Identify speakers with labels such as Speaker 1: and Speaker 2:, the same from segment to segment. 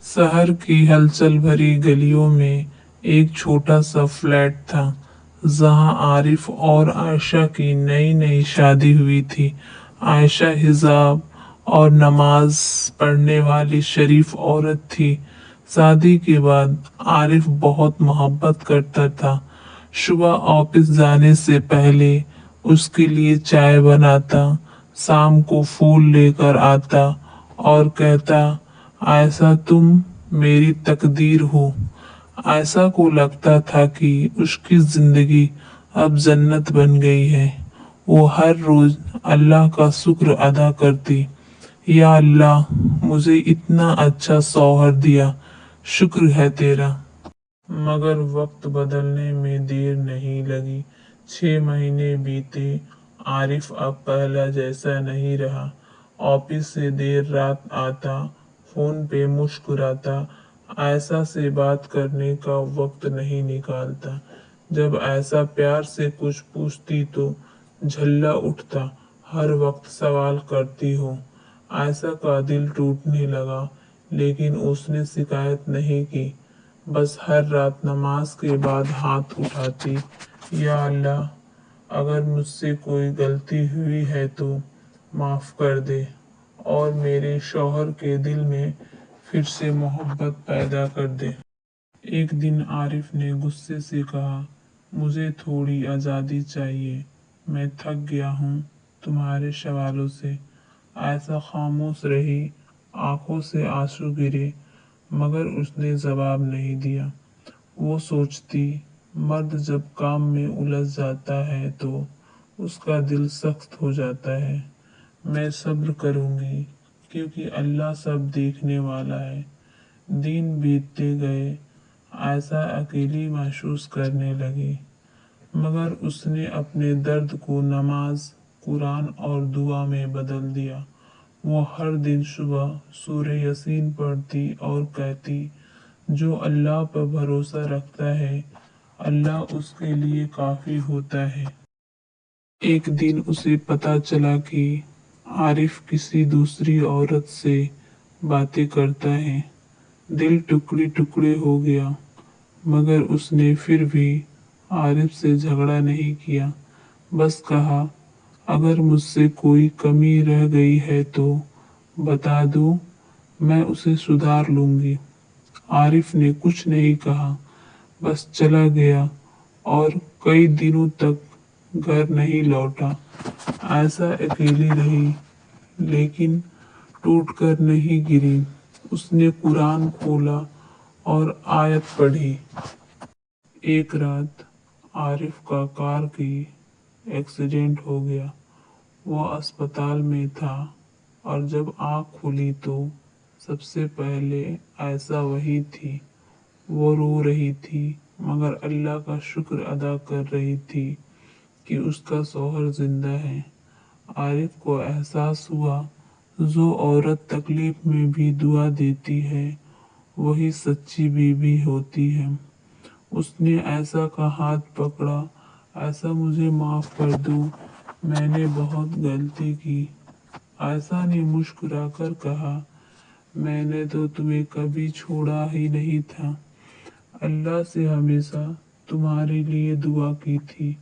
Speaker 1: शहर की हलचल भरी गलियों में एक छोटा सा फ्लैट था जहां आरिफ और आयशा की नई नई शादी हुई थी। आयशा हिजाब और नमाज पढ़ने वाली शरीफ औरत थी। शादी के बाद आरिफ बहुत मोहब्बत करता था। सुबह ऑफिस जाने से पहले उसके लिए चाय बनाता, शाम को फूल लेकर आता और कहता, ऐसा तुम मेरी तकदीर हो। ऐसा को लगता था कि उसकी जिंदगी अब जन्नत बन गई है। वो हर रोज अल्लाह का शुक्र अदा करती, या अल्लाह मुझे इतना अच्छा शौहर दिया, शुक्र है तेरा। मगर वक्त बदलने में देर नहीं लगी। 6 महीने बीते। आरिफ अब पहला जैसा नहीं रहा। ऑफिस से देर रात आता, फोन पे मुस्कुराता, आयशा से बात करने का वक्त नहीं निकालता। जब ऐसा प्यार से कुछ पूछती तो झल्ला उठता, हर वक्त सवाल करती हो। आयशा का दिल टूटने लगा, लेकिन उसने शिकायत नहीं की। बस हर रात नमाज के बाद हाथ उठाती, या अल्लाह अगर मुझसे कोई गलती हुई है तो माफ कर दे और मेरे शौहर के दिल में फिर से मोहब्बत पैदा कर दे। एक दिन आरिफ ने गुस्से से कहा, मुझे थोड़ी आज़ादी चाहिए, मैं थक गया हूँ तुम्हारे सवालों से। ऐसा खामोश रही, आंखों से आंसू गिरे, मगर उसने जवाब नहीं दिया। वो सोचती, मर्द जब काम में उलझ जाता है तो उसका दिल सख्त हो जाता है। मैं सब्र करूंगी, क्योंकि अल्लाह सब देखने वाला है। दिन बीतते गए। आयशा अकेली महसूस करने लगी, मगर उसने अपने दर्द को नमाज, कुरान और दुआ में बदल दिया। वो हर दिन सुबह सूरह यासीन पढ़ती और कहती, जो अल्लाह पर भरोसा रखता है, अल्लाह उसके लिए काफी होता है। एक दिन उसे पता चला कि आरिफ किसी दूसरी औरत से बातें करता है। दिल टुकड़े टुकड़े हो गया, मगर उसने फिर भी आरिफ से झगड़ा नहीं किया। बस कहा, अगर मुझसे कोई कमी रह गई है तो बता दो, मैं उसे सुधार लूंगी। आरिफ ने कुछ नहीं कहा, बस चला गया और कई दिनों तक घर नहीं लौटा। ऐसा अकेली रही, लेकिन टूटकर नहीं गिरी। उसने कुरान खोला और आयत पढ़ी। एक रात आरिफ का कार की एक्सीडेंट हो गया। वो अस्पताल में था और जब आँख खुली तो सबसे पहले ऐसा वही थी। वो रो रही थी, मगर अल्लाह का शुक्र अदा कर रही थी कि उसका शौहर जिंदा है। आरिफ को एहसास हुआ, जो औरत तकलीफ में भी दुआ देती है वही सच्ची बीवी होती है। उसने आयशा का हाथ पकड़ा, आयशा मुझे माफ कर दो, मैंने बहुत गलती की। आयशा ने मुस्कुराकर कहा, मैंने तो तुम्हें कभी छोड़ा ही नहीं था। अल्लाह से हमेशा तुम्हारे लिए दुआ की थी।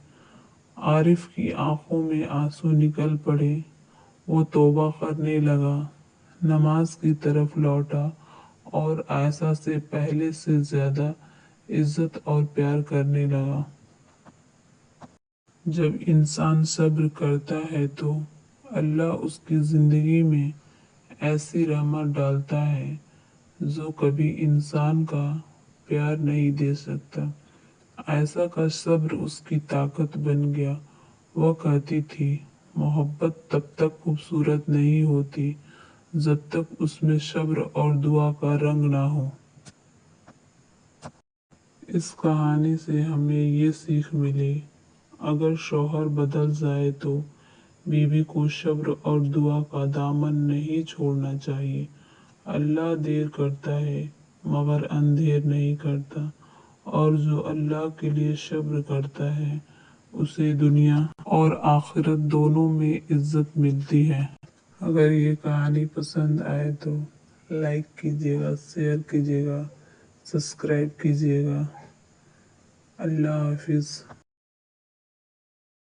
Speaker 1: आरिफ की आंखों में आंसू निकल पड़े। वो तौबा करने लगा, नमाज की तरफ लौटा और आयशा से पहले से ज्यादा इज्जत और प्यार करने लगा। जब इंसान सब्र करता है तो अल्लाह उसकी जिंदगी में ऐसी रहमत डालता है जो कभी इंसान का प्यार नहीं दे सकता। आयशा का सब्र उसकी ताकत बन गया। वह कहती थी, मोहब्बत तब तक खूबसूरत नहीं होती जब तक उसमें सब्र और दुआ का रंग ना हो। इस कहानी से हमें ये सीख मिली, अगर शौहर बदल जाए तो बीवी को सब्र और दुआ का दामन नहीं छोड़ना चाहिए। अल्लाह देर करता है, मगर अंधेर नहीं करता, और जो अल्लाह के लिए सब्र करता है उसे दुनिया और आखिरत दोनों में इज्जत मिलती है। अगर ये कहानी पसंद आए तो लाइक कीजिएगा, शेयर कीजिएगा, सब्सक्राइब कीजिएगा। अल्लाह हाफिज़।